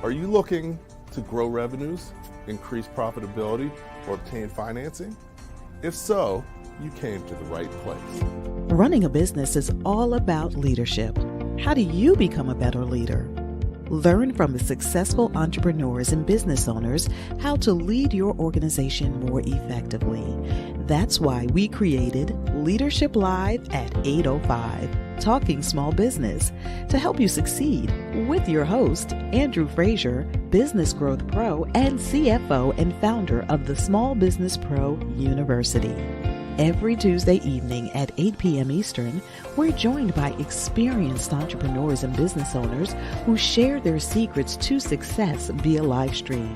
Are you looking to grow revenues, increase profitability, or obtain financing? If so, you came to the right place. Running a business is all about leadership. How do you become a better leader? Learn from the successful entrepreneurs and business owners how to lead your organization more effectively. That's why we created Leadership Live at 8:05, Talking Small Business, to help you succeed with your host, Andrew Frazier, Business Growth Pro and CFO and founder of the Small Business Pro University. Every Tuesday evening at 8 p.m. Eastern, we're joined by experienced entrepreneurs and business owners who share their secrets to success via live stream.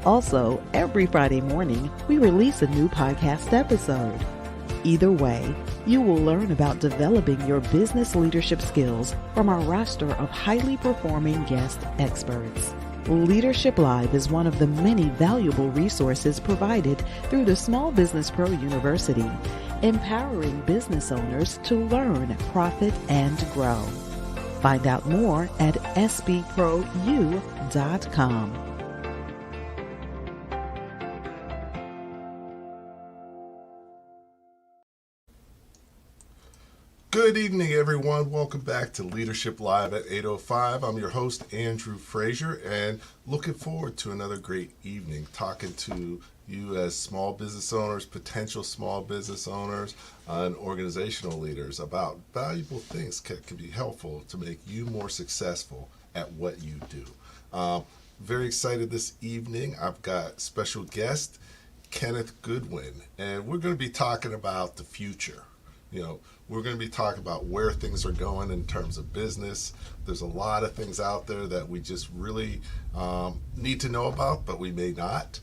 Also, every Friday morning, we release a new podcast episode. Either way, you will learn about developing your business leadership skills from our roster of highly performing guest experts. Leadership Live is one of the many valuable resources provided through the Small Business Pro University, empowering business owners to learn, profit, and grow. Find out more at sbprou.com. Good evening, everyone. Welcome back to Leadership Live at 8:05. I'm your host, Andrew Frazier, and looking forward to another great evening talking to you as small business owners, potential small business owners, and organizational leaders about valuable things that can be helpful to make you more successful at what you do. Very excited this evening. I've got special guest, Kenneth Goodwin, and we're going to be talking about the future. We're going to be talking about where things are going in terms of business. There's a lot of things out there that we just really need to know about, but we may not.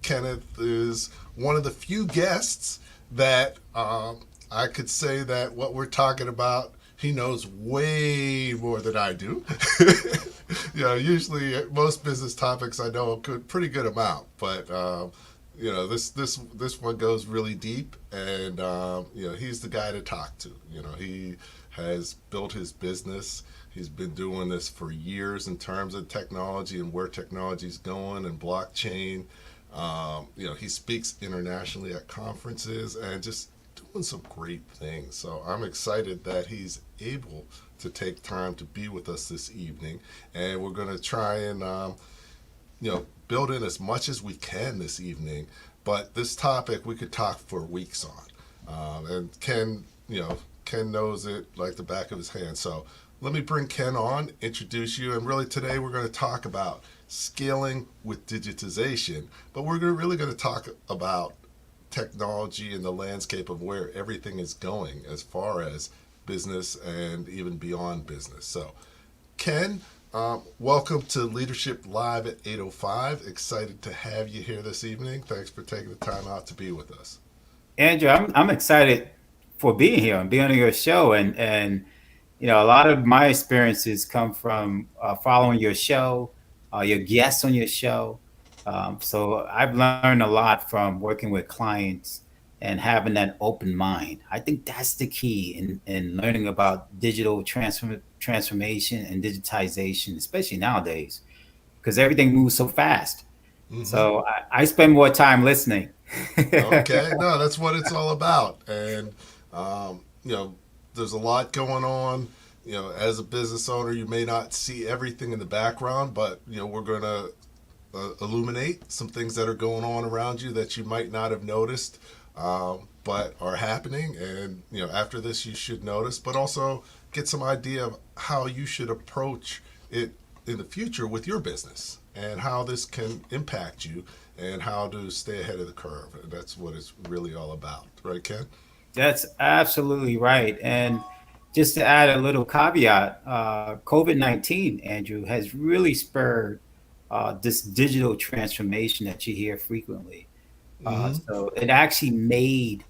Kenneth is one of the few guests that I could say that what we're talking about, he knows way more than I do. Usually most business topics I know a pretty good amount, but this one goes really deep, and he's the guy to talk to. He has built his business. He's been doing this for years in terms of technology and where technology's going and blockchain. He speaks internationally at conferences and just doing some great things. So I'm excited that he's able to take time to be with us this evening, and we're going to try and build in as much as we can this evening, but this topic we could talk for weeks on. And Ken knows it like the back of his hand. So let me bring Ken on, introduce you, and really today we're going to talk about scaling with digitization, but we're really going to talk about technology and the landscape of where everything is going as far as business and even beyond business. So Ken, welcome to Leadership Live at 8:05. Excited to have you here this evening. Thanks for taking the time out to be with us. Andrew, I'm excited for being here and being on your show. And a lot of my experiences come from following your show, your guests on your show. So I've learned a lot from working with clients and having that open mind. I think that's the key in learning about digital transformation and digitization, especially nowadays, because everything moves so fast. Mm-hmm. So I spend more time listening. Okay, no, that's what it's all about. And, there's a lot going on. As a business owner, you may not see everything in the background, but, we're going to illuminate some things that are going on around you that you might not have noticed, but are happening. And, after this, you should notice, but also get some idea of how you should approach it in the future with your business and how this can impact you and how to stay ahead of the curve. And that's what it's really all about. Right, Ken? That's absolutely right. And just to add a little caveat, COVID-19, Andrew, has really spurred this digital transformation that you hear frequently. So it actually made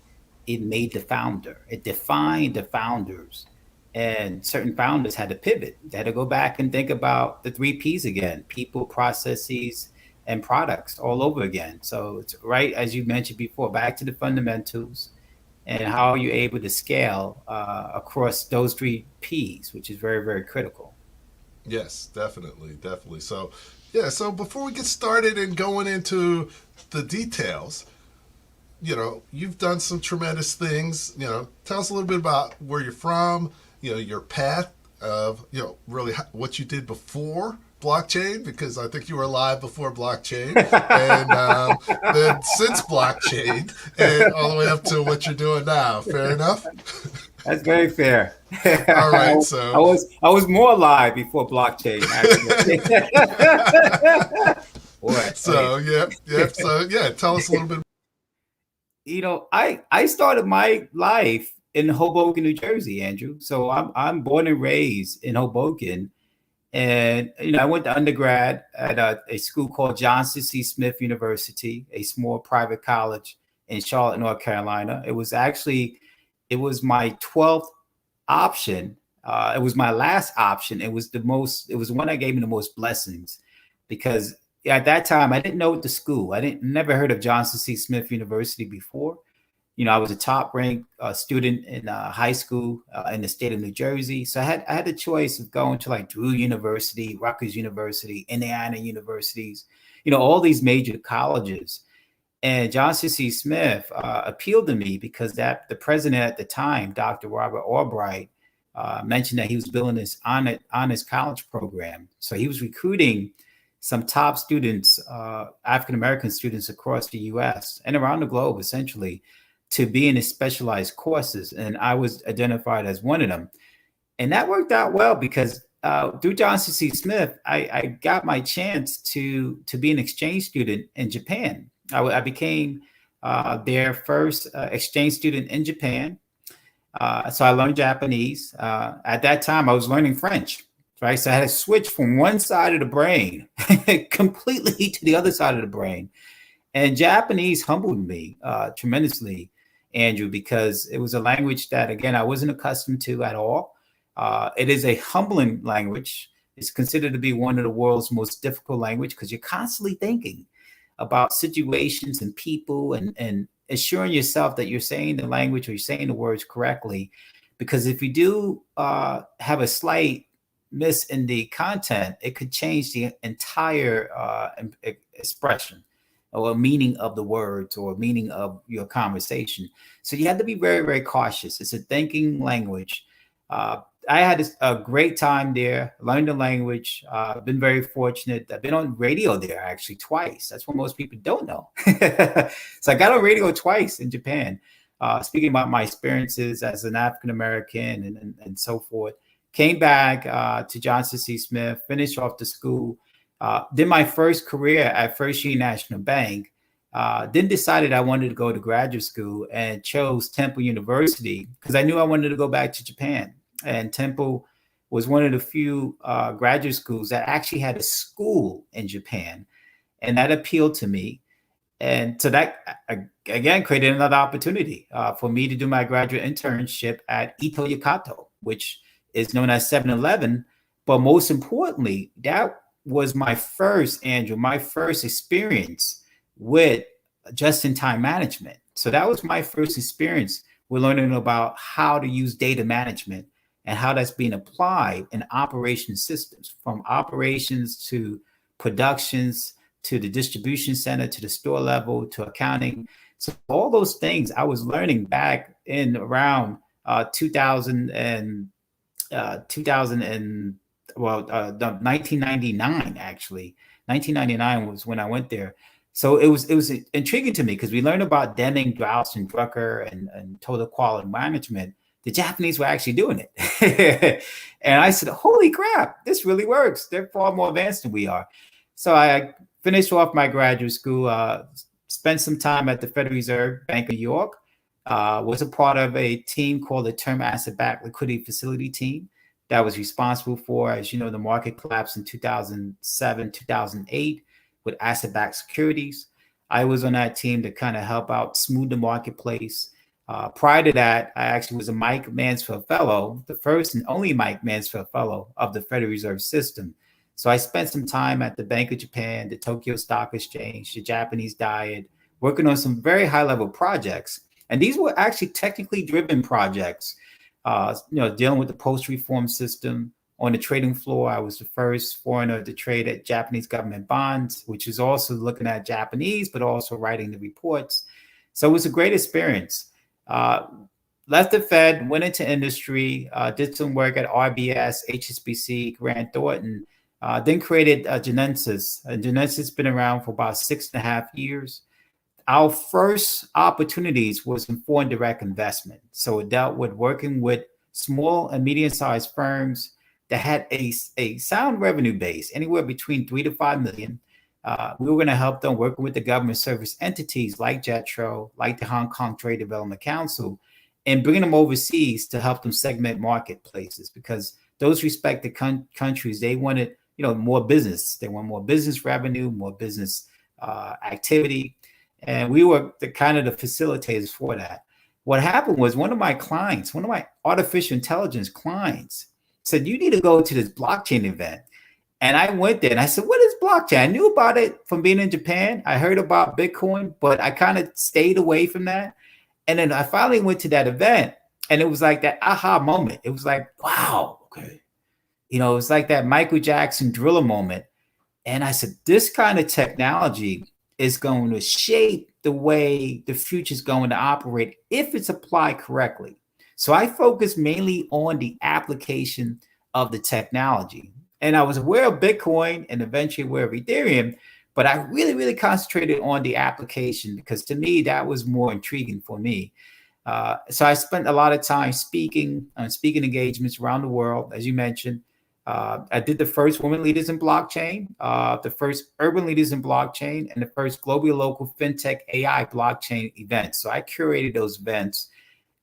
the founder. It defined the founders. And certain founders had to pivot. They had to go back and think about the 3 Ps again: people, processes, and products all over again. So it's right, as you mentioned before, back to the fundamentals and how you're able to scale across those 3 Ps, which is very, very critical. Yes, definitely, definitely. So, yeah. So before we get started and going into the details, you've done some tremendous things. Tell us a little bit about where you're from. Your path of really what you did before blockchain, because I think you were alive before blockchain, and then since blockchain, and all the way up to what you're doing now. Fair enough. That's very fair. All I, right. I So, was I was more alive before blockchain, actually. Boy, hey. so yep, yep. So yeah, tell us a little bit. I started my life in Hoboken, New Jersey, Andrew. So I'm born and raised in Hoboken, and I went to undergrad at a school called Johnson C. Smith University, a small private college in Charlotte, North Carolina. It was my 12th option. It was my last option. It was the one that gave me the most blessings, because at that time I didn't know the school. I didn't never heard of Johnson C. Smith University before. I was a top ranked student in high school in the state of New Jersey. So I had the choice of going to like Drew University, Rutgers University, Indiana universities, all these major colleges. And Johnson C. Smith appealed to me because the president at the time, Dr. Robert Albright, mentioned that he was building this honors college program. So he was recruiting some top students, African American students across the U.S. and around the globe, essentially, to be in his specialized courses. And I was identified as one of them. And that worked out well because through Johnson C. Smith, I got my chance to be an exchange student in Japan. I became their first exchange student in Japan. So I learned Japanese. At that time, I was learning French, right? So I had to switch from one side of the brain completely to the other side of the brain. And Japanese humbled me tremendously, Andrew, because it was a language that, again, I wasn't accustomed to at all. It is a humbling language. It's considered to be one of the world's most difficult language because you're constantly thinking about situations and people and assuring yourself that you're saying the language or you're saying the words correctly. Because if you do have a slight miss in the content, it could change the entire expression or meaning of the words or meaning of your conversation. So you have to be very, very cautious. It's a thinking language. I had a great time there, learned the language. I've been very fortunate. I've been on radio there actually twice. That's what most people don't know. So I got on radio twice in Japan, speaking about my experiences as an African American and so forth. Came back to Johnson C. Smith, finished off the school, did my first career at Frazier National Bank. Then decided I wanted to go to graduate school and chose Temple University because I knew I wanted to go back to Japan. And Temple was one of the few graduate schools that actually had a school in Japan. And that appealed to me. And so that, again, created another opportunity for me to do my graduate internship at Ito Yakato, which is known as 7-Eleven. But most importantly, that was my first experience with just-in-time management. So that was my first experience with learning about how to use data management and how that's being applied in operation systems, from operations to productions to the distribution center to the store level to accounting. So all those things I was learning back in around 2000 and 1999 actually. 1999 was when I went there. So it was intriguing to me because we learned about Deming, Drous, and Drucker and total quality management. The Japanese were actually doing it. And I said, holy crap, this really works. They're far more advanced than we are. So I finished off my graduate school, spent some time at the Federal Reserve Bank of New York, was a part of a team called the Term Asset-Backed Liquidity Facility Team that was responsible for, as you know, the market collapse in 2007, 2008 with asset-backed securities. I was on that team to kind of help out smooth the marketplace. Prior to that, I actually was a Mike Mansfield Fellow, the first and only Mike Mansfield Fellow of the Federal Reserve System. So I spent some time at the Bank of Japan, the Tokyo Stock Exchange, the Japanese Diet, working on some very high-level projects. And these were actually technically driven projects, dealing with the post-reform system on the trading floor. I was the first foreigner to trade at Japanese government bonds, which is also looking at Japanese, but also writing the reports. So it was a great experience. Left the Fed, went into industry, did some work at RBS, HSBC, Grant Thornton, then created Genesis. Genesis has been around for about 6.5 years. Our first opportunities was in foreign direct investment. So it dealt with working with small and medium-sized firms that had a sound revenue base, anywhere between 3 to 5 million. We were going to help them working with the government service entities like JETRO, like the Hong Kong Trade Development Council, and bringing them overseas to help them segment marketplaces, because those respective countries, they wanted, more business. They want more business revenue, more business activity. And we were the facilitators for that. What happened was one of my artificial intelligence clients said, you need to go to this blockchain event. And I went there and I said, what is blockchain? I knew about it from being in Japan. I heard about Bitcoin, but I kind of stayed away from that. And then I finally went to that event, and it was like that aha moment. It was like, wow, okay. It's like that Michael Jackson Thriller moment. And I said, this kind of technology is going to shape the way the future is going to operate if it's applied correctly. So I focused mainly on the application of the technology. And I was aware of Bitcoin and eventually aware of Ethereum, but I really, really concentrated on the application, because to me, that was more intriguing for me. So I spent a lot of time speaking engagements around the world, as you mentioned. I did the first Women Leaders in Blockchain, the first Urban Leaders in Blockchain, and the first Global Local FinTech AI Blockchain events. So I curated those events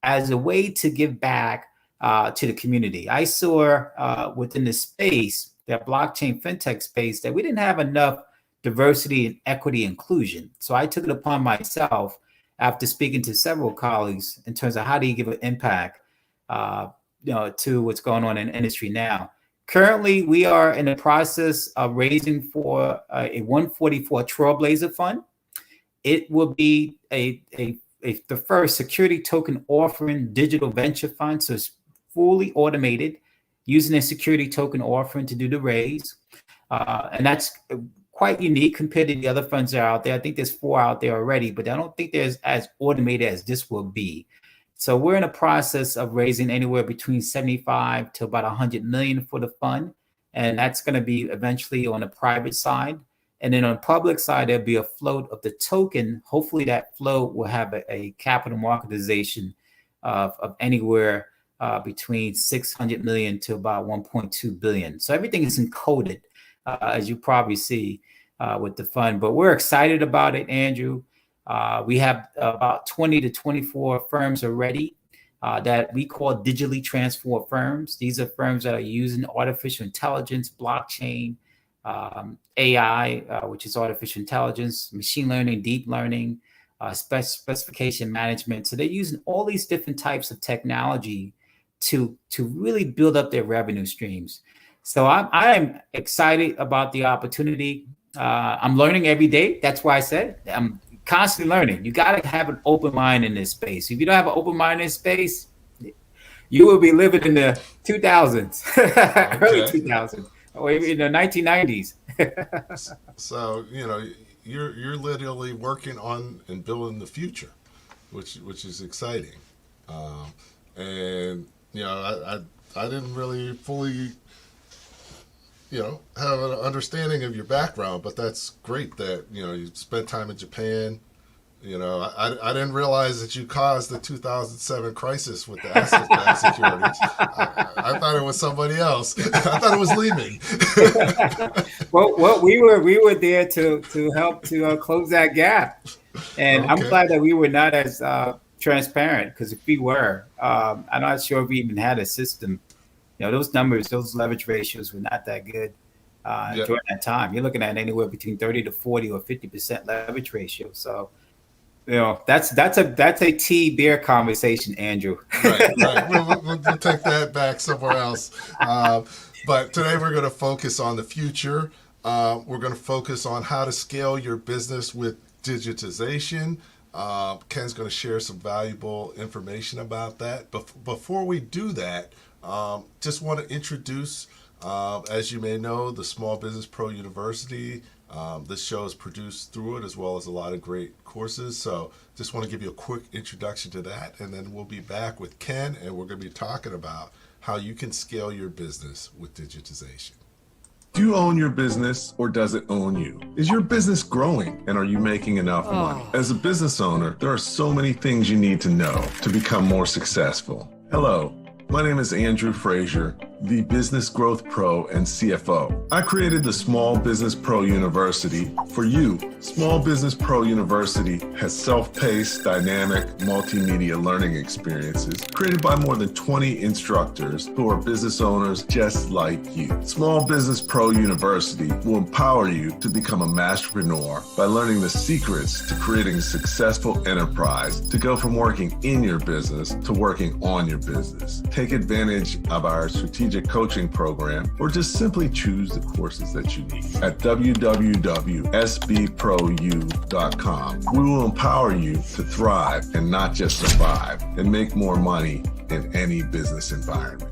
as a way to give back to the community. I saw within the space, that blockchain FinTech space, that we didn't have enough diversity and equity inclusion. So I took it upon myself, after speaking to several colleagues, in terms of how do you give an impact to what's going on in industry now. Currently, we are in the process of raising for a 144 Trailblazer Fund. It will be the first security token offering digital venture fund. So it's fully automated, using a security token offering to do the raise. And that's quite unique compared to the other funds that are out there. I think there's 4 out there already, but I don't think there's as automated as this will be. So we're in a process of raising anywhere between 75 to about 100 million for the fund. And that's going to be eventually on the private side. And then on the public side, there'll be a float of the token. Hopefully that float will have a capital marketization of anywhere between 600 million to about 1.2 billion. So everything is encoded, as you probably see with the fund. But we're excited about it, Andrew. We have about 20 to 24 firms already that we call digitally transformed firms. These are firms that are using artificial intelligence, blockchain, AI, which is artificial intelligence, machine learning, deep learning, specification management. So they're using all these different types of technology to really build up their revenue streams. So I'm excited about the opportunity. I'm learning every day. That's why I said I'm constantly learning. You got to have an open mind in this space. If you don't have an open mind in this space, you will be living in the 2000s, okay. Early 2000s, or in the 1990s. So you're literally working on and building the future, which is exciting. And I didn't really fully have an understanding of your background, but that's great that you spent time in Japan. I didn't realize that you caused the 2007 crisis with the asset-backed securities. I thought it was somebody else. I thought it was Lehman. well, we were there to help to close that gap, and okay. I'm glad that we were not as transparent, because if we were, I'm not sure if we even had a system. Those numbers, those leverage ratios were not that good during that time. You're looking at anywhere between 30 to 40 or 50% leverage ratio. So, that's a tea beer conversation, Andrew. Right. We'll take that back somewhere else. But today we're going to focus on the future. We're going to focus on how to scale your business with digitization. Ken's going to share some valuable information about that. But before we do that, just want to introduce As you may know, the Small Business Pro University, this show is produced through it, as well as a lot of great courses. So just want to give you a quick introduction to that, and then we'll be back with Ken, and we're going to be talking about how you can scale your business with digitization. Do you own your business, or does it own you? Is your business growing, and are you making enough money? As a business owner, there are so many things you need to know to become more successful. Hello, my name is Andrew Frazier, the Business Growth Pro and CFO. I created the Small Business Pro University for you. Small Business Pro University has self-paced, dynamic, multimedia learning experiences created by more than 20 instructors who are business owners just like you. Small Business Pro University will empower you to become a masterpreneur by learning the secrets to creating a successful enterprise, to go from working in your business to working on your business. Take advantage of our strategic coaching program, or just simply choose the courses that you need at www.sbprou.com. We will empower you to thrive and not just survive, and make more money in any business environment.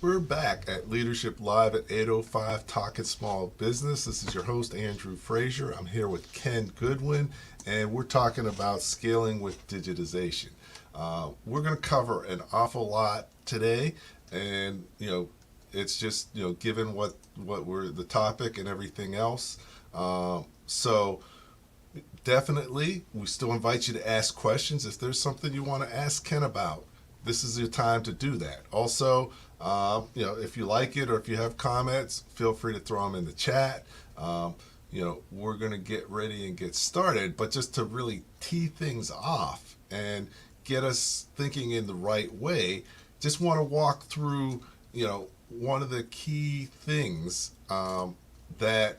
We're back at Leadership Live at 8:05 Talking Small Business. This is your host, Andrew Frazier. I'm here with Ken Goodwin, and we're talking about scaling with digitization. We're going to cover an awful lot today, and it's just given what we're the topic and everything else. So definitely, we still invite you to ask questions. If there's something you want to ask Ken about, this is your time to do that. Also, if you like it or if you have comments, feel free to throw them in the chat. We're going to get ready and get started, but just to really tee things off and get us thinking in the right way, just want to walk through, one of the key things that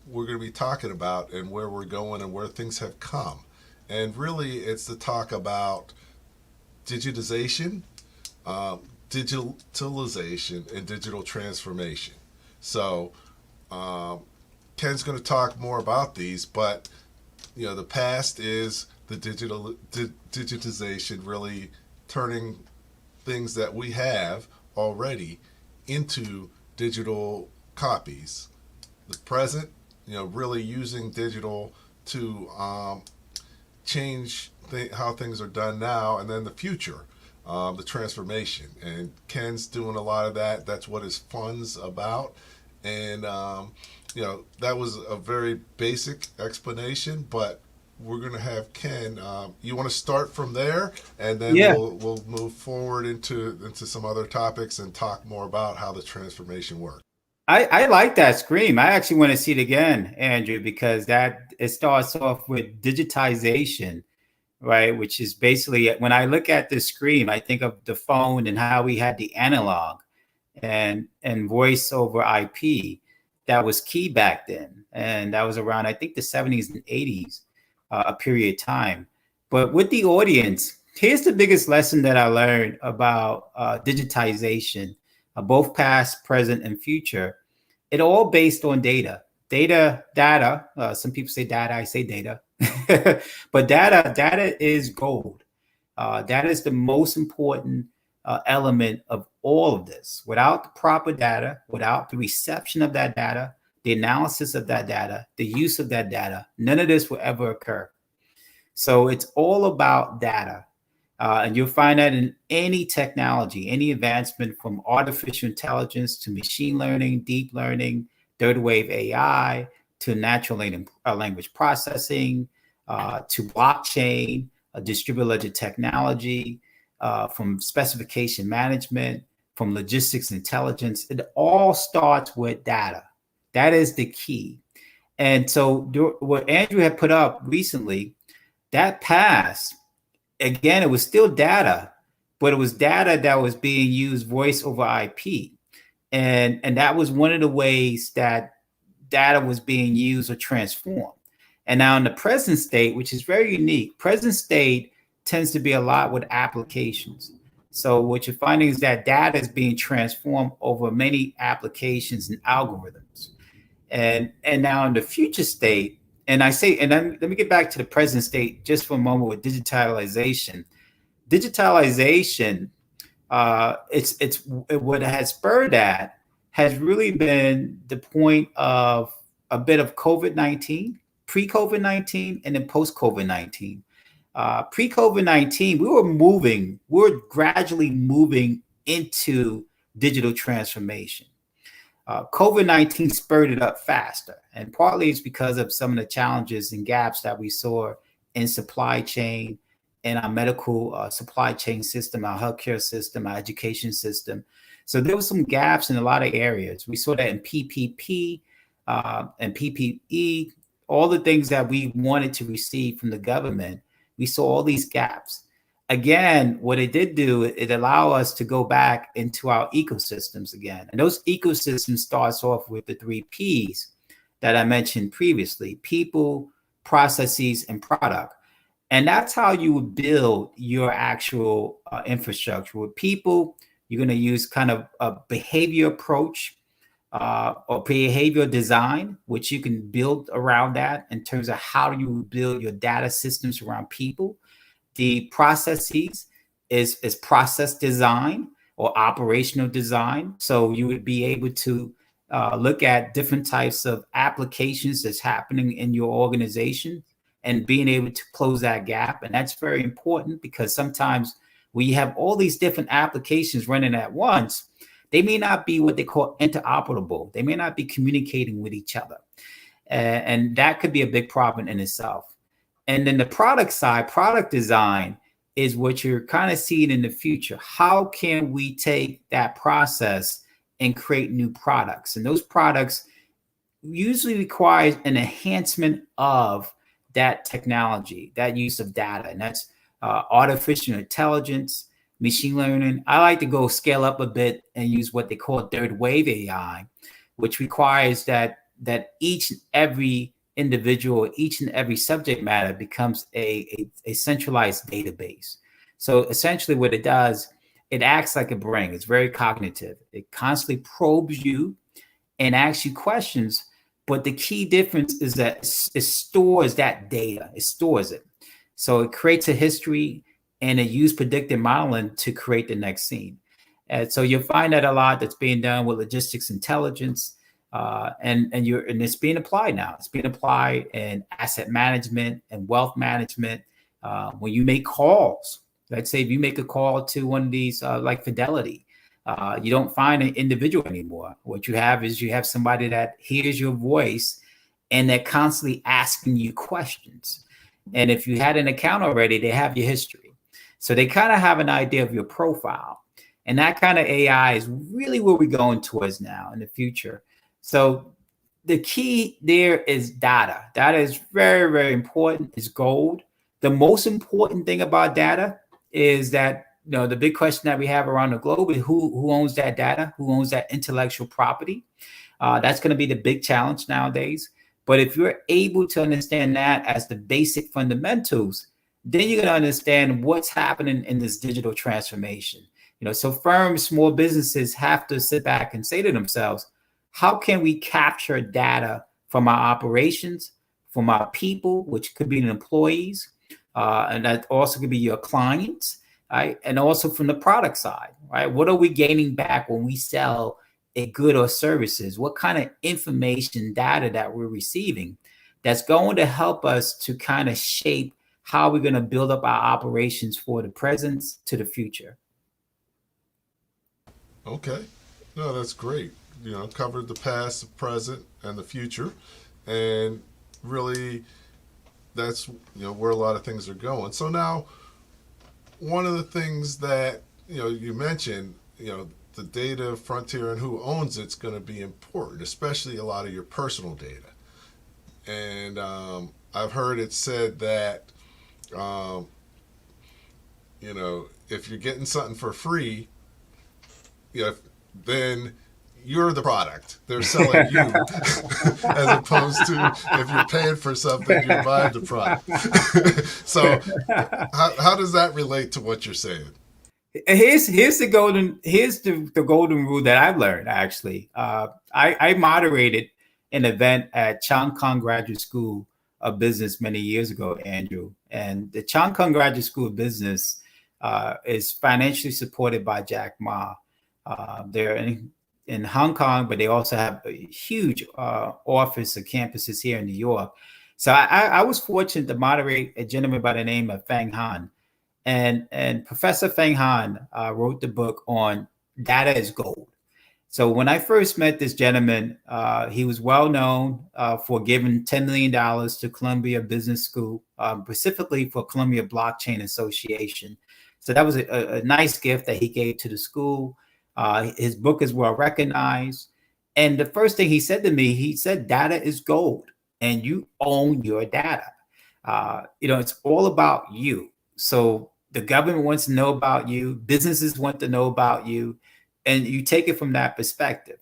we're going to be talking about and where we're going and where things have come. And really, it's to talk about digitization, digitalization, and digital transformation. So Ken's going to talk more about these, but the past is the digitization, really turning things that we have already into digital copies. The present, really using digital to change how things are done now, and then the future, the transformation. And Ken's doing a lot of that. That's what his fun's about. And that was a very basic explanation, but we're going to have Ken. You want to start from there, and then we'll move forward into some other topics and talk more about how the transformation works. I like that scream. I actually want to see it again, Andrew, because it starts off with digitization, right? Which is basically, when I look at the screen, I think of the phone and how we had the analog and voice over IP. That was key back then, and that was around, I think, the 70s and 80s. A period of time. But with the audience, here's the biggest lesson that I learned about digitization, both past, present, and future. It all based on data. Data. Some people say data, I say data. But data is gold. Data is the most important element of all of this. Without the proper data, without the reception of that data, the analysis of that data, the use of that data, none of this will ever occur. So it's all about data. And you'll find that in any technology, any advancement from artificial intelligence to machine learning, deep learning, third wave AI, to natural language processing, to blockchain, distributed ledger technology, from specification management, from logistics intelligence. It all starts with data. That is the key. And so what Andrew had put up recently, that passed. Again, it was still data, but it was data that was being used voice over IP. And that was one of the ways that data was being used or transformed. And now in the present state, which is very unique, present state tends to be a lot with applications. So what you're finding is that data is being transformed over many applications and algorithms. And now in the future state, and then let me get back to the present state just for a moment with digitalization. Digitalization what has spurred that has really been the point of a bit of COVID-19, pre-COVID-19, and then post-COVID-19. Pre-COVID-19, we were gradually moving into digital transformation. COVID-19 spurred it up faster, and partly it's because of some of the challenges and gaps that we saw in supply chain, in our medical supply chain system, our healthcare system, our education system. So there were some gaps in a lot of areas. We saw that in PPP and PPE, all the things that we wanted to receive from the government. We saw all these gaps. Again, what it did do, it allowed us to go back into our ecosystems again. And those ecosystems starts off with the 3 Ps that I mentioned previously: people, processes, and product. And that's how you would build your actual infrastructure. With people, you're going to use kind of a behavior approach or behavioral design, which you can build around that in terms of how you build your data systems around people. The processes is process design or operational design. So you would be able to look at different types of applications that's happening in your organization and being able to close that gap. And that's very important because sometimes we have all these different applications running at once. They may not be what they call interoperable. They may not be communicating with each other. And that could be a big problem in itself. And then the product side, product design, is what you're kind of seeing in the future. How can we take that process and create new products? And those products usually require an enhancement of that technology, that use of data. And that's artificial intelligence, machine learning. I like to go scale up a bit and use what they call third wave AI, which requires that each and every individual, each and every subject matter becomes a centralized database. So essentially what it does, it acts like a brain. It's very cognitive. It constantly probes you and asks you questions. But the key difference is that it stores that data. It stores it. So it creates a history and it uses predictive modeling to create the next scene. And so you'll find that a lot that's being done with logistics intelligence. And it's being applied now. It's being applied in asset management and wealth management. When you make calls, let's say if you make a call to one of these like Fidelity, you don't find an individual anymore. What you have somebody that hears your voice and they're constantly asking you questions. And if you had an account already, they have your history. So they kind of have an idea of your profile. And that kind of AI is really where we're going towards now in the future. So the key there is data. Data is very, very important. It's gold. The most important thing about data is that, the big question that we have around the globe is who owns that data? Who owns that intellectual property? That's going to be the big challenge nowadays. But if you're able to understand that as the basic fundamentals, then you're going to understand what's happening in this digital transformation. So firms, small businesses have to sit back and say to themselves, how can we capture data from our operations, from our people, which could be the employees, and that also could be your clients, right? And also from the product side, right? What are we gaining back when we sell a good or services? What kind of information, data that we're receiving that's going to help us to kind of shape how we're going to build up our operations for the present to the future. Okay. No, that's great. Covered the past, the present, and the future. And really, that's, where a lot of things are going. So now, one of the things that, you mentioned, the data frontier and who owns it's going to be important, especially a lot of your personal data. And I've heard it said that, if you're getting something for free, then you're the product. They're selling you as opposed to if you're paying for something, you're buying the product. So how does that relate to what you're saying? Here's the golden rule that I've learned, actually. I moderated an event at Chang Kong Graduate School of Business many years ago, Andrew. And the Chang Kong Graduate School of Business is financially supported by Jack Ma. They're in Hong Kong, but they also have a huge office or campuses here in New York. So I was fortunate to moderate a gentleman by the name of Feng Han. And Professor Feng Han wrote the book on data is gold. So when I first met this gentleman, he was well known for giving $10 million to Columbia Business School, specifically for Columbia Blockchain Association. So that was a nice gift that he gave to the school. His book is well recognized. And the first thing he said to me, he said, data is gold and you own your data. It's all about you. So the government wants to know about you. Businesses want to know about you. And you take it from that perspective.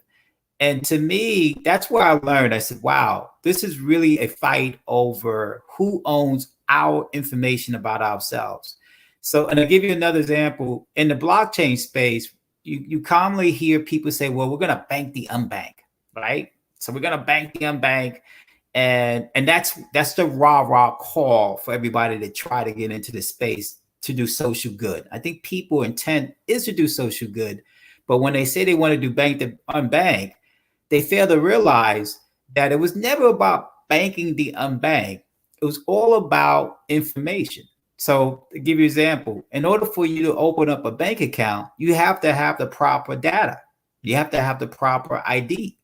And to me, that's where I learned. I said, wow, this is really a fight over who owns our information about ourselves. So, and I'll give you another example. In the blockchain space, you commonly hear people say, well, we're going to bank the unbanked, right? So we're going to bank the unbanked. And that's the rah call for everybody to try to get into the space to do social good. I think people intent is to do social good. But when they say they want to do bank the unbanked, they fail to realize that it was never about banking the unbanked. It was all about information. So to give you an example, in order for you to open up a bank account, you have to have the proper data. You have to have the proper ID.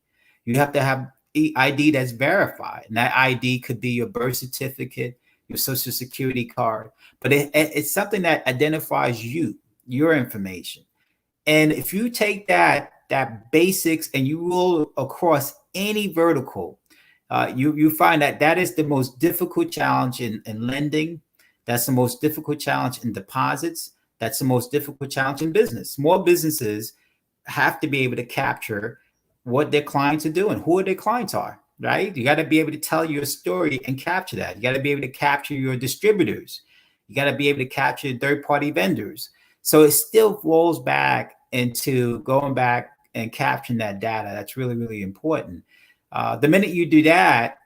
You have to have ID that's verified. And that ID could be your birth certificate, your social security card, but it's something that identifies you, your information. And if you take that basics and you roll across any vertical, you find that is the most difficult challenge in lending. That's the most difficult challenge in deposits. That's the most difficult challenge in business. Small businesses have to be able to capture what their clients are doing, who their clients are, right? You got to be able to tell your story and capture that. You got to be able to capture your distributors. You got to be able to capture third-party vendors. So it still rolls back into going back and capturing that data. That's really, really important. The minute you do that,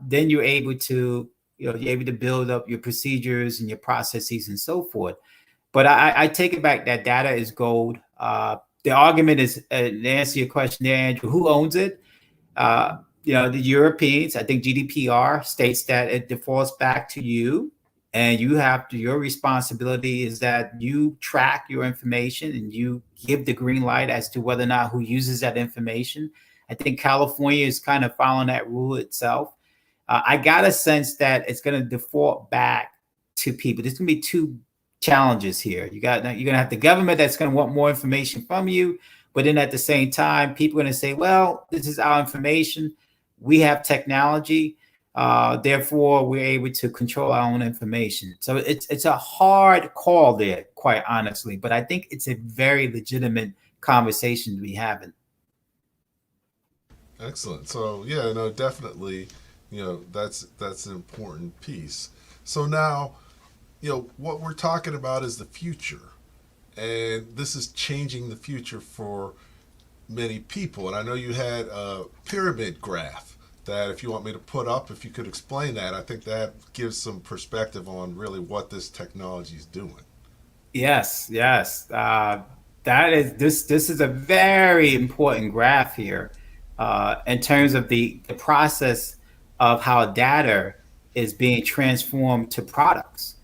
then you're able to, you're able to build up your procedures and your processes and so forth. But I take it back that data is gold. The argument is, to answer your question there, Andrew, who owns it? The Europeans. I think GDPR states that it defaults back to you. And you have to, your responsibility is that you track your information and you give the green light as to whether or not who uses that information. I think California is kind of following that rule itself. I got a sense that it's going to default back to people. There's going to be two challenges here. You're going to have the government that's going to want more information from you, but then at the same time, people are going to say, well, this is our information. We have technology. Therefore, we're able to control our own information. So it's a hard call there, quite honestly, but I think it's a very legitimate conversation to be having. Excellent. So yeah, no, definitely, that's an important piece. So now, what we're talking about is the future, and this is changing the future for many people. And I know you had a pyramid graph that if you want me to put up, if you could explain that, I think that gives some perspective on really what this technology is doing. Yes. That is this is a very important graph here in terms of the process of how data is being transformed to products.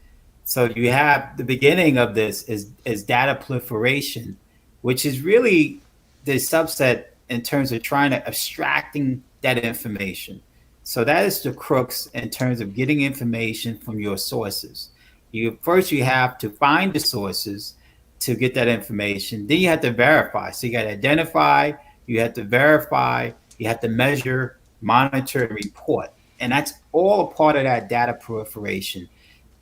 So you have the beginning of this is data proliferation, which is really the subset in terms of trying to abstracting that information. So that is the crux in terms of getting information from your sources. You have to find the sources to get that information. Then you have to verify. So you got to identify, you have to verify, you have to measure, monitor, and report. And that's all a part of that data proliferation.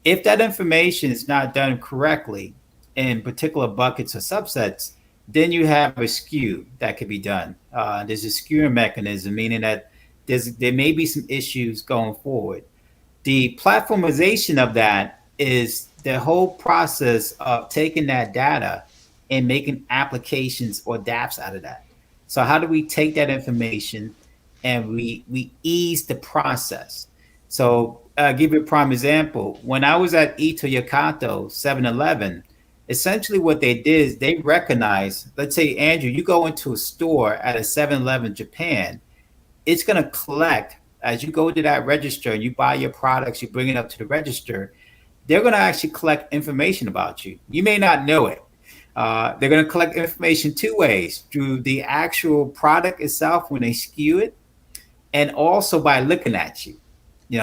If that information is not done correctly in particular buckets or subsets, then you have a skew that could be done. There's a skewing mechanism, meaning that there may be some issues going forward. The platformization of that is the whole process of taking that data and making applications or dApps out of that. So how do we take that information and we ease the process? So I'll give you a prime example. When I was at Ito Yakato 7-Eleven, essentially what they did is they recognized, let's say, Andrew, you go into a store at a 7-Eleven Japan, it's going to collect as you go to that register and you buy your products, you bring it up to the register, they're going to actually collect information about you. You may not know it. They're going to collect information two ways: through the actual product itself when they skew it, and also by looking at you.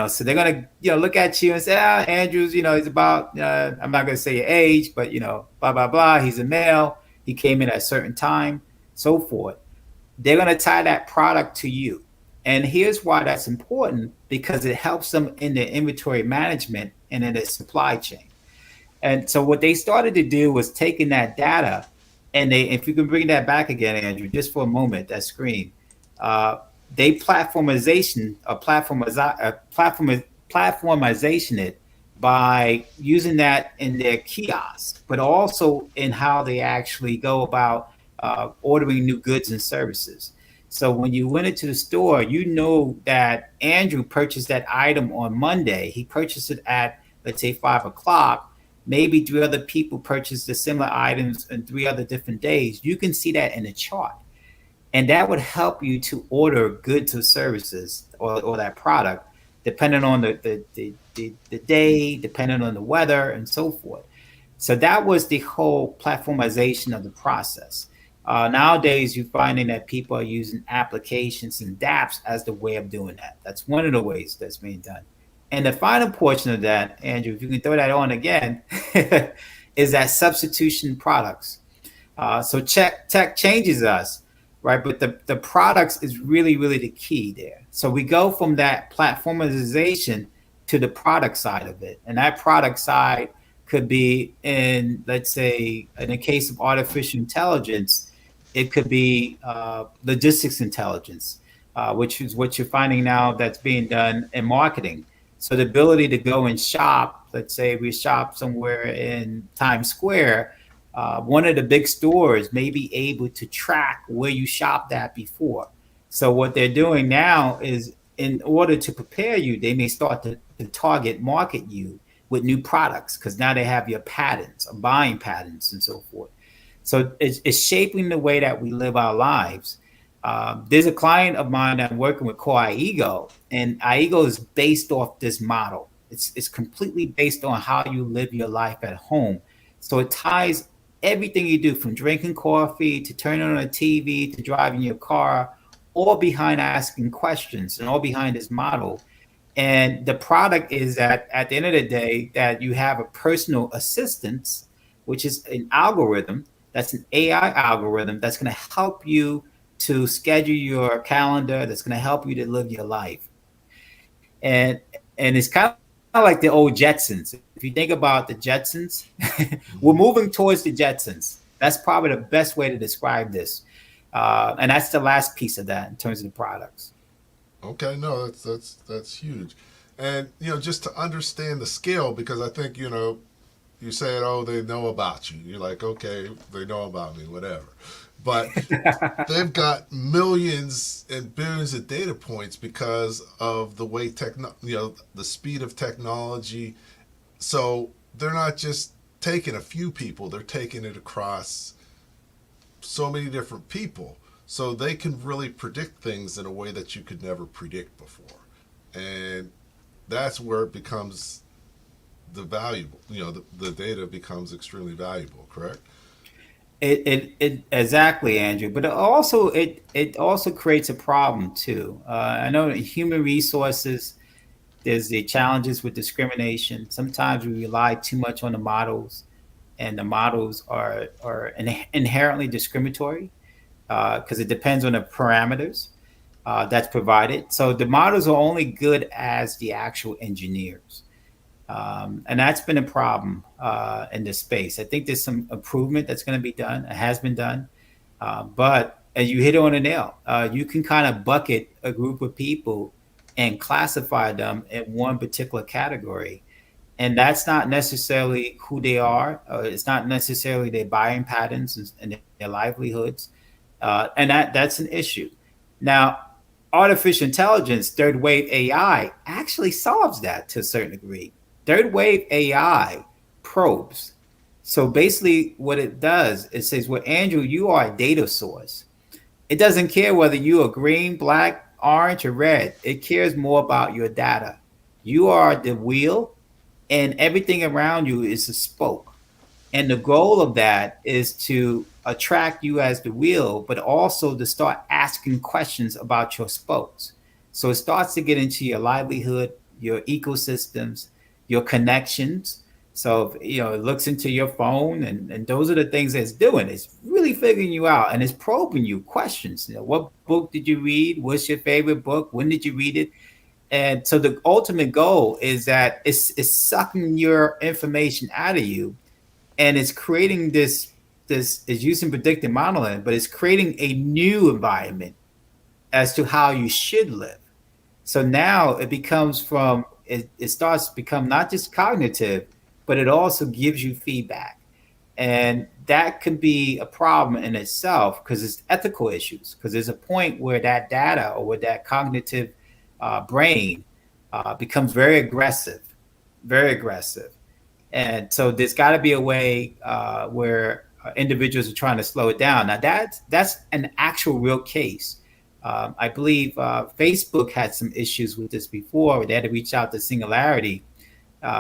So they're going to look at you and say, Andrews, he's about I'm not going to say your age, but blah blah blah. He's a male. He came in at a certain time, so forth. They're going to tie that product to you. And here's why that's important: because it helps them in their inventory management and in their supply chain. And so what they started to do was taking that data, and if you can bring that back again, Andrew, just for a moment, that screen, uh, they platformization it by using that in their kiosks, but also in how they actually go about ordering new goods and services. So when you went into the store, you know that Andrew purchased that item on Monday. He purchased it at, let's say, 5 o'clock. Maybe three other people purchased the similar items in 3 other different days. You can see that in the chart. And that would help you to order goods or services, or that product, depending on the day, depending on the weather, and so forth. So that was the whole platformization of the process. Nowadays, you're finding that people are using applications and dApps as the way of doing that. That's one of the ways that's being done. And the final portion of that, Andrew, if you can throw that on again, is that substitution products. So tech changes us, right? But the products is really, really the key there. So we go from that platformization to the product side of it. And that product side could be in, let's say, in the case of artificial intelligence, it could be logistics intelligence, which is what you're finding now that's being done in marketing. So the ability to go and shop, let's say we shop somewhere in Times Square, one of the big stores may be able to track where you shopped at before. So what they're doing now is, in order to prepare you, they may start to target market you with new products, because now they have your patterns, buying patterns, and so forth. So it's shaping the way that we live our lives. There's a client of mine that I'm working with called iEgo, and iEgo is based off this model. It's completely based on how you live your life at home. So it ties everything you do, from drinking coffee to turning on a TV to driving your car, all behind asking questions and all behind this model. And the product is that at the end of the day, that you have a personal assistant, which is an algorithm, that's an AI algorithm that's going to help you to schedule your calendar, that's going to help you to live your life. And it's kind of like the old Jetsons. If you think about the Jetsons, we're moving towards the Jetsons. That's probably the best way to describe this. And that's the last piece of that in terms of the products. Okay, no, that's huge, and just to understand the scale, because I think you said, oh, they know about you. You're like, okay, they know about me, whatever. But they've got millions and billions of data points because of the way the speed of technology. So they're not just taking a few people; they're taking it across so many different people. So they can really predict things in a way that you could never predict before, and that's where it becomes the valuable. The data becomes extremely valuable. Correct? It exactly, Andrew. But it also creates a problem too. I know in human resources, there's the challenges with discrimination. Sometimes we rely too much on the models, and the models are inherently discriminatory, because it depends on the parameters that's provided. So the models are only good as the actual engineers. And that's been a problem in this space. I think there's some improvement that's going to be done. It has been done. But as you hit on a nail, you can kind of bucket a group of people and classify them in one particular category. And that's not necessarily who they are. It's not necessarily their buying patterns and their livelihoods. And that's an issue. Now, artificial intelligence, third wave AI, actually solves that to a certain degree. Third wave AI probes. So basically, what it does, it says, well, Andrew, you are a data source. It doesn't care whether you are green, black, orange, or red. It cares more about your data. You are the wheel, and everything around you is a spoke. And the goal of that is to attract you as the wheel, but also to start asking questions about your spokes. So it starts to get into your livelihood, your ecosystems, your connections. So, it looks into your phone, and those are the things that it's doing. It's really figuring you out, and it's probing you questions. What book did you read? What's your favorite book? When did you read it? And so the ultimate goal is that it's sucking your information out of you, and it's creating this is using predictive modeling, but it's creating a new environment as to how you should live. So now it starts to become not just cognitive, but it also gives you feedback. And that could be a problem in itself because it's ethical issues. Because there's a point where that data or where that cognitive brain becomes very aggressive, very aggressive. And so there's got to be a way where individuals are trying to slow it down. Now that's an actual real case. I believe Facebook had some issues with this before. They had to reach out to Singularity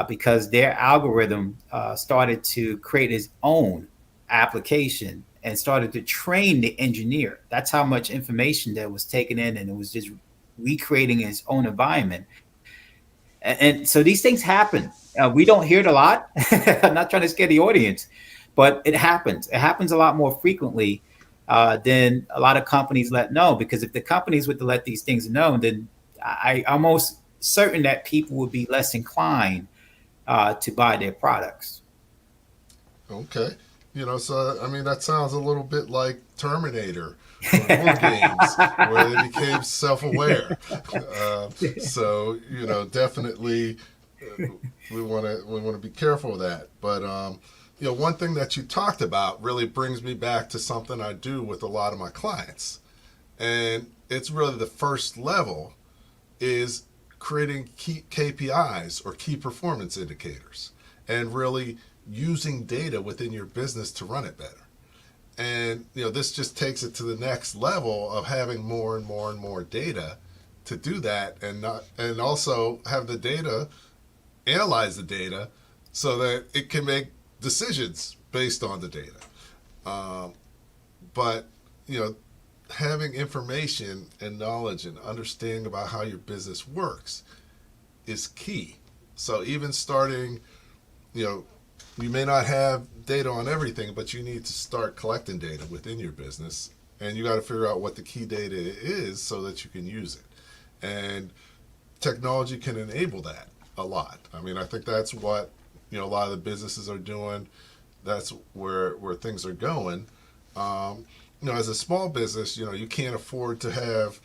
because their algorithm started to create its own application and started to train the engineer. That's how much information that was taken in, and it was just recreating its own environment. And so these things happen. We don't hear it a lot. I'm not trying to scare the audience, but it happens. It happens a lot more frequently than a lot of companies let know. Because if the companies were to let these things know, then I'm almost certain that people would be less inclined to buy their products. Okay. So I mean, that sounds a little bbit like Terminator or War Games, where they became self-aware. So definitely we want to be careful of that. But one thing that you talked about really brings me back to something I do with a lot of my clients, and it's really the first level is creating key KPIs or key performance indicators, and really using data within your business to run it better. And this just takes it to the next level of having more and more and more data to do that, and also have the data analyze the data so that it can make decisions based on the data. But having information and knowledge and understanding about how your business works is key. So even starting, you may not have data on everything, but you need to start collecting data within your business, and you got to figure out what the key data is so that you can use it. And technology can enable that a lot. I mean, I think that's what a lot of the businesses are doing. That's where things are going. As a small business, you can't afford to have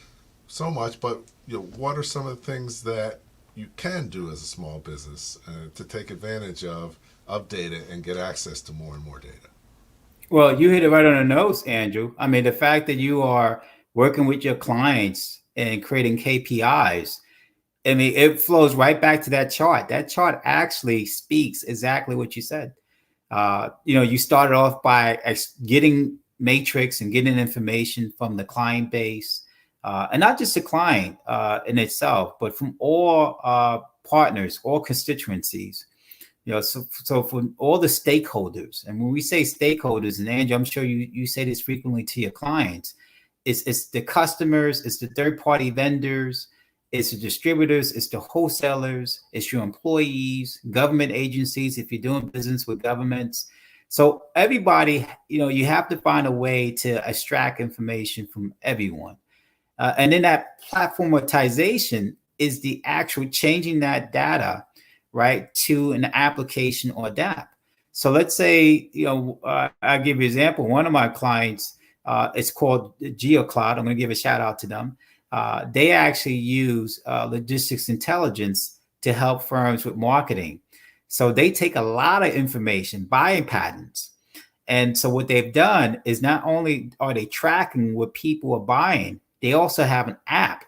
so much, but what are some of the things that you can do as a small business to take advantage of data and get access to more and more data? Well, you hit it right on the nose, Andrew. I mean, the fact that you are working with your clients and creating KPIs, I mean, it flows right back to that chart. That chart actually speaks exactly what you said. You started off by getting matrix and getting information from the client base, and not just the client in itself, but from all partners, all constituencies. So for all the stakeholders, and when we say stakeholders, and Andrew, I'm sure you say this frequently to your clients, it's the customers, it's the third party vendors, it's the distributors, it's the wholesalers, it's your employees, government agencies, if you're doing business with governments. So everybody, you have to find a way to extract information from everyone. And then that platformatization is the actual changing that data, right, to an application or app. So let's say, I'll give you an example. One of my clients, it's called GeoCloud. I'm going to give a shout out to them. They actually use logistics intelligence to help firms with marketing. So they take a lot of information, buying patterns. And so what they've done is not only are they tracking what people are buying, they also have an app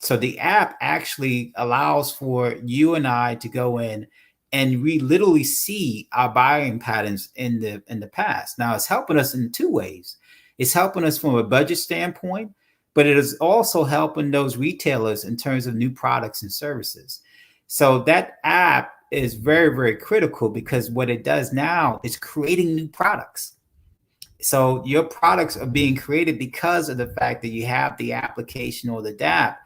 So the app actually allows for you and I to go in and we literally see our buying patterns in the past. Now it's helping us in two ways. It's helping us from a budget standpoint, but it is also helping those retailers in terms of new products and services. So that app is very, very critical because what it does now is creating new products. So your products are being created because of the fact that you have the application or the DApp,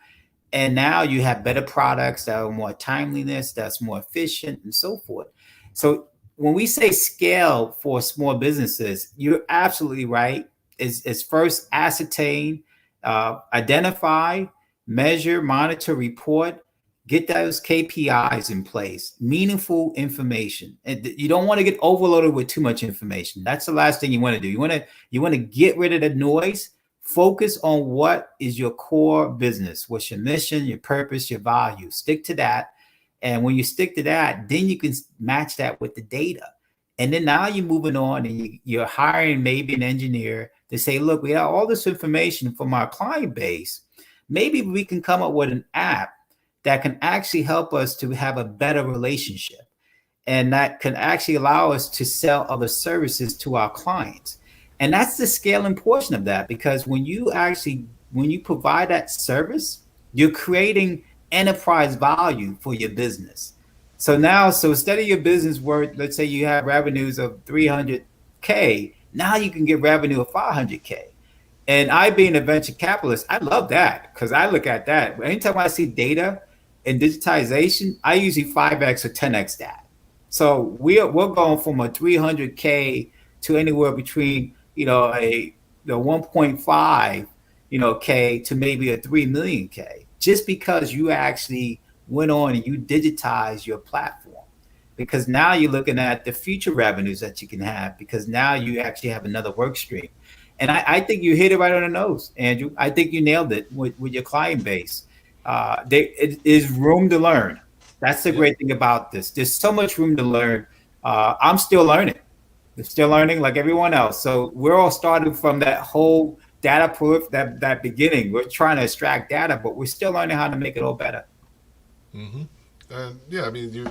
and now you have better products that are more timeliness, that's more efficient, and so forth. So when we say scale for small businesses, you're absolutely right. Is first ascertain, identify, measure, monitor, report, get those KPIs in place, meaningful information. And you don't want to get overloaded with too much information. That's the last thing you want to do. You want to get rid of the noise. Focus on what is your core business. What's your mission, your purpose, your value. Stick to that. And when you stick to that, then you can match that with the data. And then now you're moving on and you're hiring maybe an engineer to say, look, we have all this information from our client base. Maybe we can come up with an app that can actually help us to have a better relationship. And that can actually allow us to sell other services to our clients. And that's the scaling portion of that, because when you provide that service, you're creating enterprise value for your business. So instead of your business worth, let's say you have revenues of 300K, now you can get revenue of 500K. And I, being a venture capitalist, I love that because I look at that. Anytime I see data and digitization, I usually 5x or 10x that. So we're going from a 300K to anywhere between a 1.5 K to maybe a 3 million K, just because you actually went on and you digitized your platform. Because now you're looking at the future revenues that you can have, because now you actually have another work stream. And I think you hit it right on the nose, Andrew. I think you nailed it with your client base. It is room to learn. That's the great thing about this. There's so much room to learn. I'm still learning. They're still learning like everyone else. So we're all starting from that whole data proof, that beginning. We're trying to extract data, but we're still learning how to make it all better. Mm-hmm. And yeah, I mean, you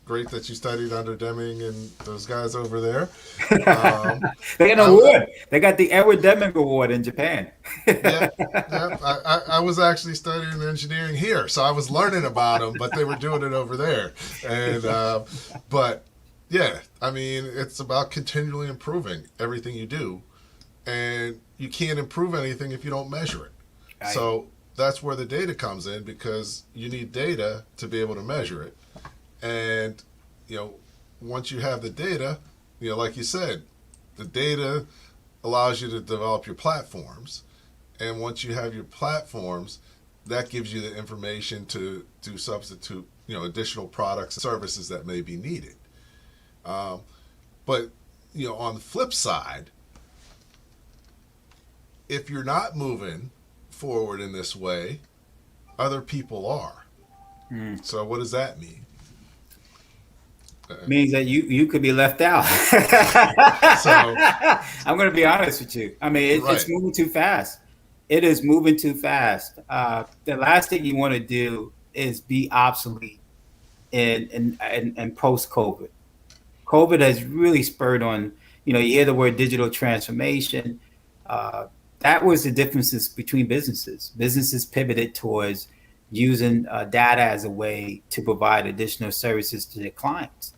great that you studied under Deming and those guys over there. They got an award. They got the Edward Deming Award in Japan. Yeah. I was actually studying engineering here, so I was learning about them, but they were doing it over there. And but yeah, I mean, it's about continually improving everything you do, and you can't improve anything if you don't measure it. Right. So that's where the data comes in, because you need data to be able to measure it. And, once you have the data, like you said, the data allows you to develop your platforms. And once you have your platforms, that gives you the information to substitute, additional products and services that may be needed. But, on the flip side, if you're not moving forward in this way, other people are. So what does that mean? Means that you could be left out. So I'm going to be honest with you. I mean, it's moving too fast. It is moving too fast. The last thing you want to do is be obsolete in post-COVID. COVID has really spurred on, you hear the word digital transformation. That was the differences between businesses. Businesses pivoted towards using data as a way to provide additional services to their clients.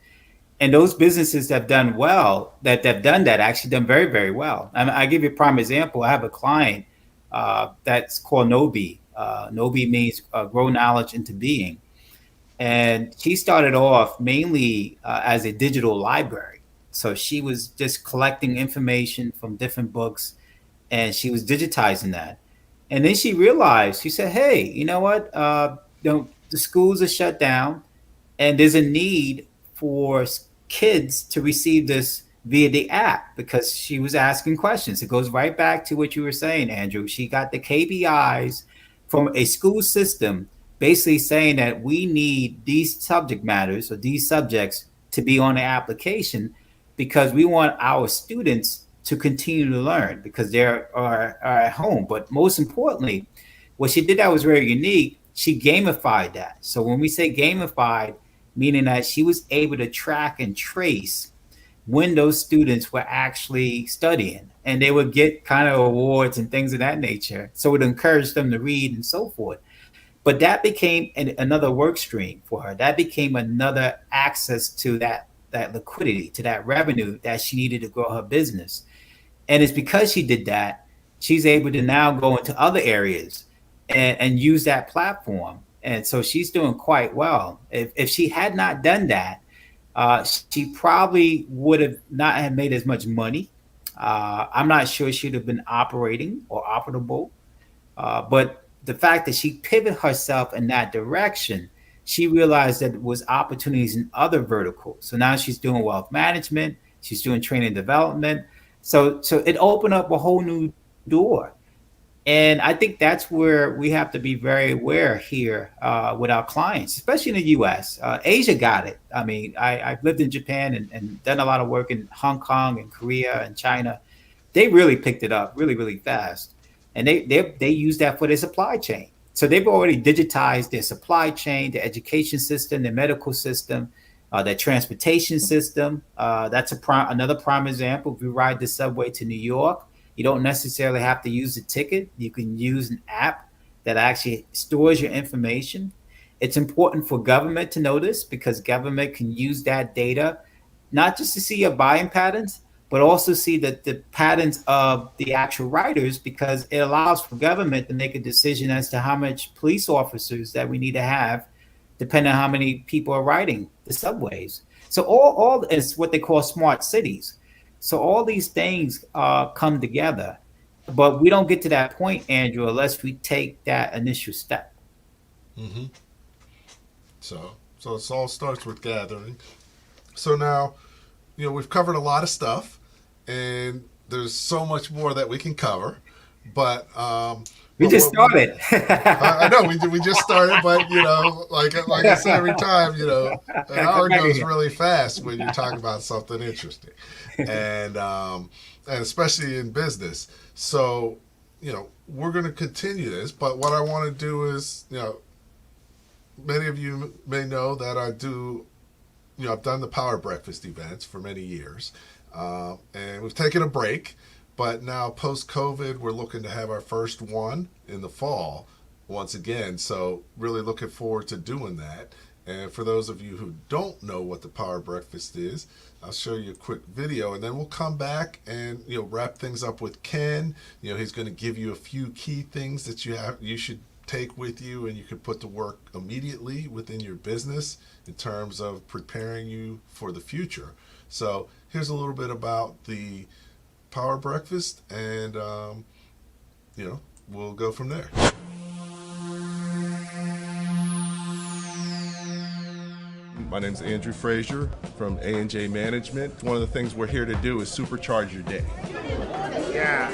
And those businesses that have done well, that have done that, actually done very, very well. And I give you a prime example. I have a client that's called Nobi. Nobi means grow knowledge into being. And she started off mainly as a digital library. So she was just collecting information from different books, and she was digitizing that. And then she realized, she said, hey, you know what? The schools are shut down, and there's a need for kids to receive this via the app, because she was asking questions. It goes right back to what you were saying, Andrew. She got the KPIs from a school system basically saying that we need these subject matters or these subjects to be on the application, because we want our students to continue to learn because they are at home. But most importantly, What she did that was very unique. She gamified that. So when we say gamified, meaning that she was able to track and trace when those students were actually studying, and they would get kind of awards and things of that nature. So it encouraged them to read and so forth. But that became another work stream for her. That became another access to that liquidity, to that revenue that she needed to grow her business. And it's because she did that, she's able to now go into other areas and use that platform. And so she's doing quite well. If she had not done that, she probably would have not have made as much money. I'm not sure she'd have been operating or operable. But the fact that she pivoted herself in that direction, she realized that there was opportunities in other verticals. So now she's doing wealth management, she's doing training and development. So it opened up a whole new door. And I think that's where we have to be very aware here with our clients, especially in the US. Asia got it. I mean, I've lived in Japan and done a lot of work in Hong Kong and Korea and China. They really picked it up really, really fast. And they use that for their supply chain. So they've already digitized their supply chain, their education system, their medical system, their transportation system. That's another prime example. If you ride the subway to New York, you don't necessarily have to use a ticket. You can use an app that actually stores your information. It's important for government to know this because government can use that data, not just to see your buying patterns, but also see the patterns of the actual riders, because it allows for government to make a decision as to how much police officers that we need to have, depending on how many people are riding the subways. So all is what they call smart cities. So all these things come together, but we don't get to that point, Andrew, unless we take that initial step. Mm-hmm. So it all starts with gathering. So now, we've covered a lot of stuff, and there's so much more that we can cover. But we just started. I know we just started, but like I say every time, an hour goes really fast when you talk about something interesting, and especially in business. So we're going to continue this. But what I want to do is, many of you may know that I do. I've done the Power Breakfast events for many years, and we've taken a break, but now post-COVID, we're looking to have our first one in the fall once again, so really looking forward to doing that. And for those of you who don't know what the Power Breakfast is, I'll show you a quick video, and then we'll come back and wrap things up with Ken. He's going to give you a few key things that you should take with you and you can put to work immediately within your business in terms of preparing you for the future. So here's a little bit about the Power Breakfast, and we'll go from there. My name is Andrew Frazier from A&J Management. One of the things we're here to do is supercharge your day. Yeah.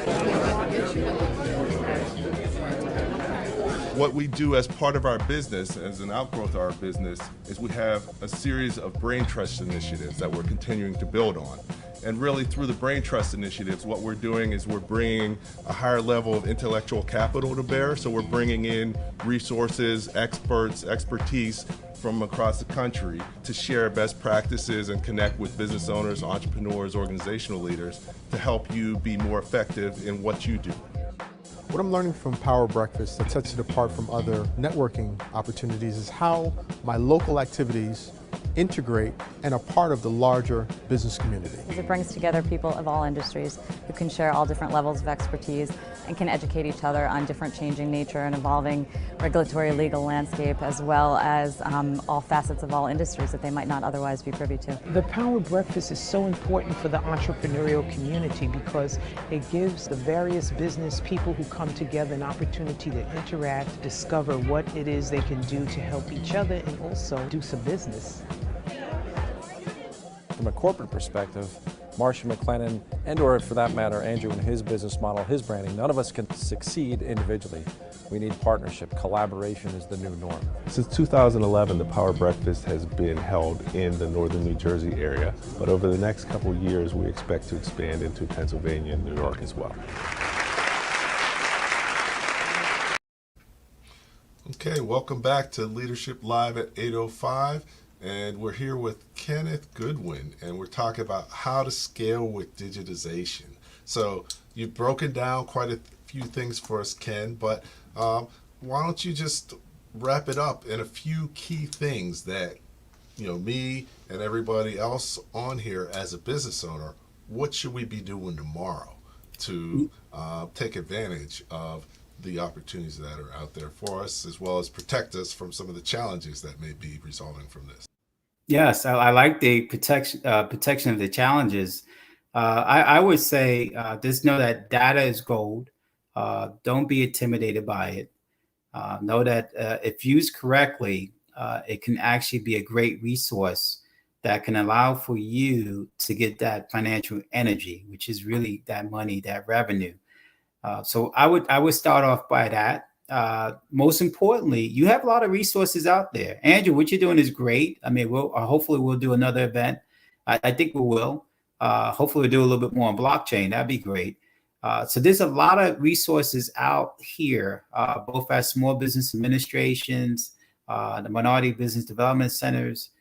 What we do as part of our business, as an outgrowth of our business, is we have a series of brain trust initiatives that we're continuing to build on. And really through the brain trust initiatives, what we're doing is we're bringing a higher level of intellectual capital to bear. So we're bringing in resources, experts, expertise from across the country to share best practices and connect with business owners, entrepreneurs, organizational leaders to help you be more effective in what you do. What I'm learning from Power Breakfast that sets it apart from other networking opportunities is how my local activities integrate and are part of the larger business community. It brings together people of all industries who can share all different levels of expertise and can educate each other on different changing nature and evolving regulatory legal landscape, as well as all facets of all industries that they might not otherwise be privy to. The Power Breakfast is so important for the entrepreneurial community because it gives the various business people who come together an opportunity to interact, discover what it is they can do to help each other and also do some business. From a corporate perspective, Marcia McLennan, or for that matter, Andrew and his business model, his branding, none of us can succeed individually. We need partnership. Collaboration is the new norm. Since 2011, the Power Breakfast has been held in the northern New Jersey area, but over the next couple of years, we expect to expand into Pennsylvania and New York as well. Okay, welcome back to Leadership Live at 8:05, and we're here with Kenneth Goodwin, and we're talking about how to scale with digitization. So you've broken down quite a few things for us, Ken, but why don't you just wrap it up in a few key things that, me and everybody else on here as a business owner, what should we be doing tomorrow to take advantage of the opportunities that are out there for us, as well as protect us from some of the challenges that may be resulting from this? Yes, I like the protection of the challenges. I would say just know that data is gold. Don't be intimidated by it. Know that if used correctly, it can actually be a great resource that can allow for you to get that financial energy, which is really that money, that revenue. So I would start off by that. Most importantly, you have a lot of resources out there. Andrew, what you're doing is great. I mean, hopefully we'll do another event. I think we will. Hopefully we'll do a little bit more on blockchain. That'd be great. So there's a lot of resources out here, both at small business administrations, the minority business development centers.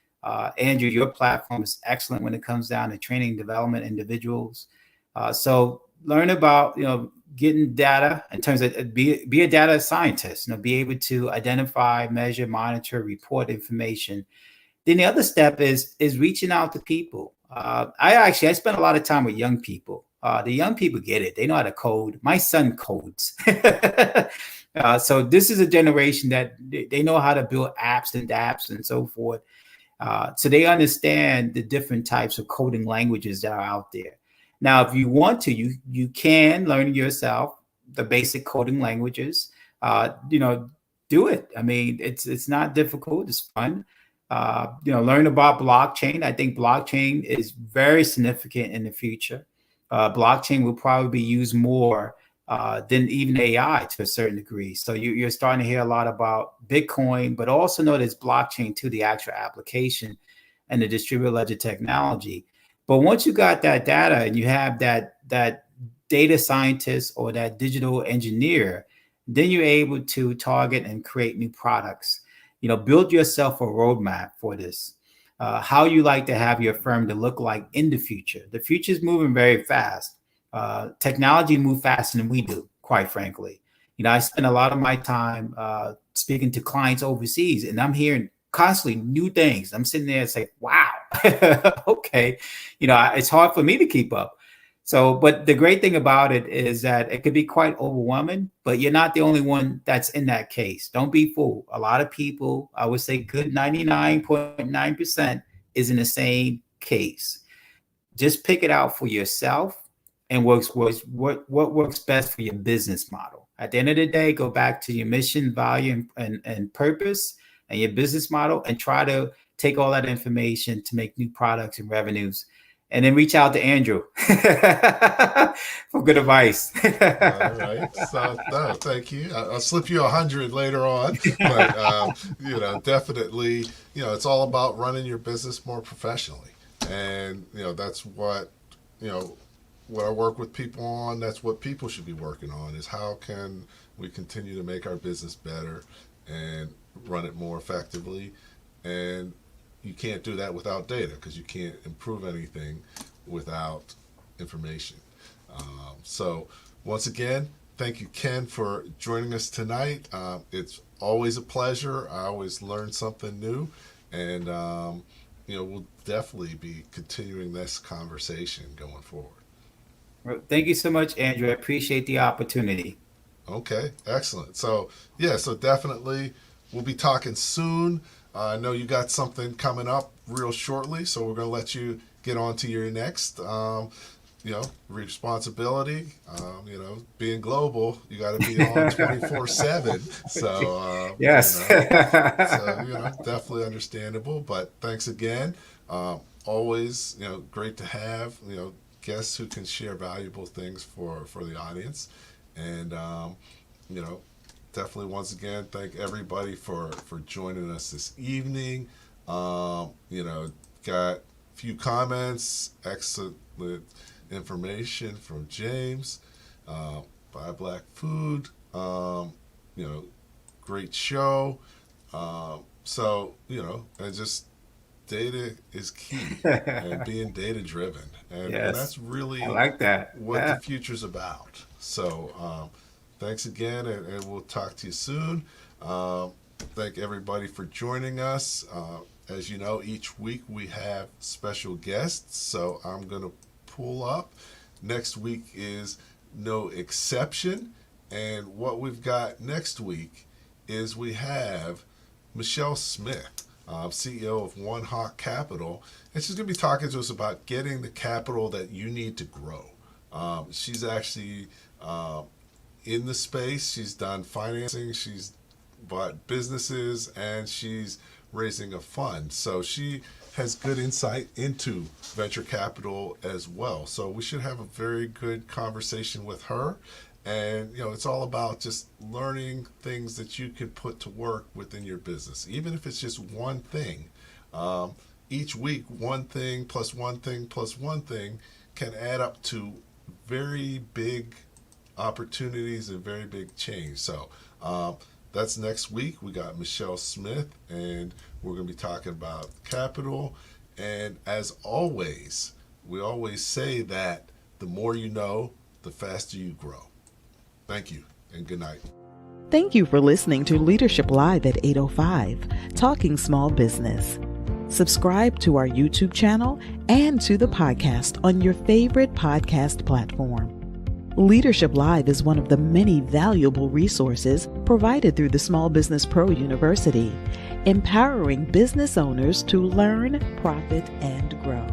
Andrew, your platform is excellent when it comes down to training and development individuals. So learn about, getting data in terms of be a data scientist, be able to identify, measure, monitor, report information. Then the other step is reaching out to people. I spend a lot of time with young people. The young people get it. They know how to code. My son codes. So this is a generation that they know how to build apps and dApps and so forth. So they understand the different types of coding languages that are out there. Now, if you want to, you can learn yourself the basic coding languages. Do it. I mean, it's not difficult. It's fun. Learn about blockchain. I think blockchain is very significant in the future. Blockchain will probably be used more than even AI to a certain degree. So you're starting to hear a lot about Bitcoin, but also know there's blockchain to the actual application and the distributed ledger technology. But once you got that data and you have that data scientist or that digital engineer, then you're able to target and create new products. Build yourself a roadmap for this. How you like to have your firm to look like in the future. The future is moving very fast. Technology moves faster than we do, quite frankly. I spend a lot of my time speaking to clients overseas, and I'm hearing constantly new things. I'm sitting there and say, wow, okay. It's hard for me to keep up. So, but the great thing about it is that it could be quite overwhelming, but you're not the only one that's in that case. Don't be fooled. A lot of people, I would say good 99.9% is in the same case. Just pick it out for yourself and what works best for your business model. At the end of the day, go back to your mission, value, and purpose and your business model, and try to take all that information to make new products and revenues. And then reach out to Andrew for good advice. All right. So, no, thank you. I'll slip you 100 later on, but definitely, it's all about running your business more professionally, and that's what what I work with people on. That's what people should be working on: is how can we continue to make our business better and run it more effectively. And you can't do that without data, because you can't improve anything without information. So once again, thank you, Ken, for joining us tonight. It's always a pleasure. I always learn something new, and we'll definitely be continuing this conversation going forward. Well, thank you so much, Andrew. I appreciate the opportunity. Okay, excellent. So so definitely we'll be talking soon. I know you got something coming up real shortly, so we're going to let you get on to your next, responsibility. Being global, you got to be on 24/7. So, yes. Definitely understandable. But thanks again. Always, great to have, guests who can share valuable things for the audience. And, definitely once again thank everybody for joining us this evening. Got a few comments, excellent information from James. Buy black food. great show. So, and just data is key and being data driven. And that's really I like that. what the future's about. So thanks again, and we'll talk to you soon. Thank everybody for joining us. As you know, each week we have special guests, so I'm going to pull up. Next week is no exception, and what we've got next week is we have Michelle Smith, CEO of One Hawk Capital, and she's going to be talking to us about getting the capital that you need to grow. She's actually in the space. She's done financing, she's bought businesses, and she's raising a fund. So she has good insight into venture capital as well. So we should have a very good conversation with her. And, it's all about just learning things that you can put to work within your business, even if it's just one thing. Each week, one thing plus one thing plus one thing can add up to very big opportunities and very big change. So that's next week. We got Michelle Smith, and we're going to be talking about capital. And as always, we always say that the more you know, the faster you grow. Thank you, and good night. Thank you for listening to Leadership Live at 8:05, Talking Small Business. Subscribe to our YouTube channel and to the podcast on your favorite podcast platform. Leadership Live is one of the many valuable resources provided through the Small Business Pro University, empowering business owners to learn, profit, and grow.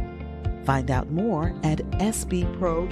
Find out more at sbpro.u.com.